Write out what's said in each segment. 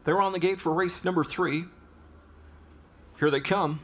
They're on the gate for race number 3. Here they come.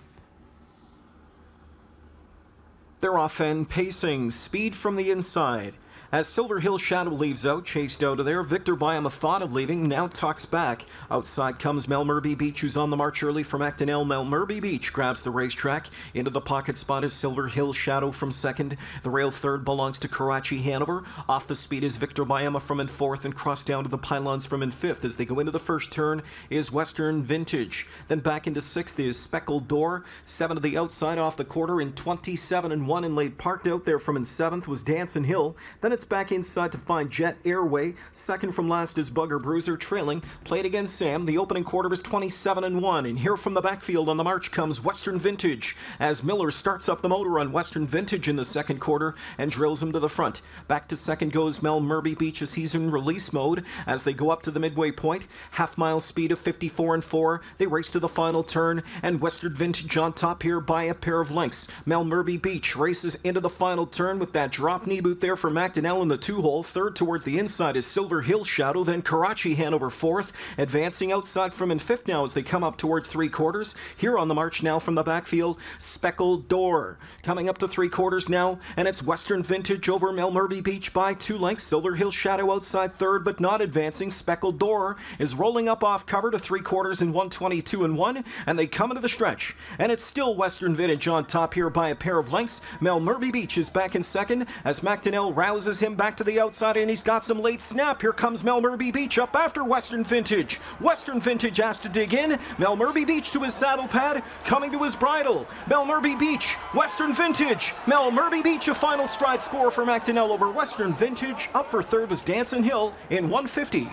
They're off and pacing. Speed from the inside. As Silver Hill Shadow leaves out, chased out of there, Victor Byam thought of leaving, now tucks back. Outside comes Melmerby Beach, who's on the march early from Actonel. Melmerby Beach grabs the racetrack. Into the pocket spot is Silver Hill Shadow from second. The rail third belongs to Karachi Hanover. Off the speed is Victor Byam from in fourth, and cross down to the pylons from in fifth. As they go into the first turn is Western Vintage. Then back into sixth is Speckled Door. 7 to the outside off the quarter in 27 and 1 and laid parked out there from in seventh was Dancin' Hill. Then it's back inside to find Jet Airway. Second from last is Bugger Bruiser trailing. Played against Sam. The opening quarter was 27 and 1. And here from the backfield on the march comes Western Vintage as Miller starts up the motor on Western Vintage in the second quarter and drills him to the front. Back to second goes Melmerby Beach as he's in release mode as they go up to the midway point. Half-mile speed of 54 and 4. They race to the final turn and Western Vintage on top here by a pair of lengths. Melmerby Beach races into the final turn with that drop knee boot there for Macdonell in the 2-hole. Third towards the inside is Silver Hill Shadow, then Karachi Hanover fourth. Advancing outside from in fifth now as they come up towards three quarters. Here on the march now from the backfield, Speckled Door. Coming up to three quarters now, and it's Western Vintage over Melmerby Beach by 2 lengths. Silver Hill Shadow outside third, but not advancing. Speckled Door is rolling up off cover to three quarters in 122 and 1, and they come into the stretch. And it's still Western Vintage on top here by a pair of lengths. Melmerby Beach is back in second as Macdonell rouses him back to the outside, and he's got some late snap. Here comes Melmerby Beach up after Western Vintage. Western Vintage has to dig in. Melmerby Beach to his saddle pad, coming to his bridle. Melmerby Beach, Western Vintage. Melmerby Beach, a final stride score for Macdonell over Western Vintage. Up for third was Dancin' Hill in 150.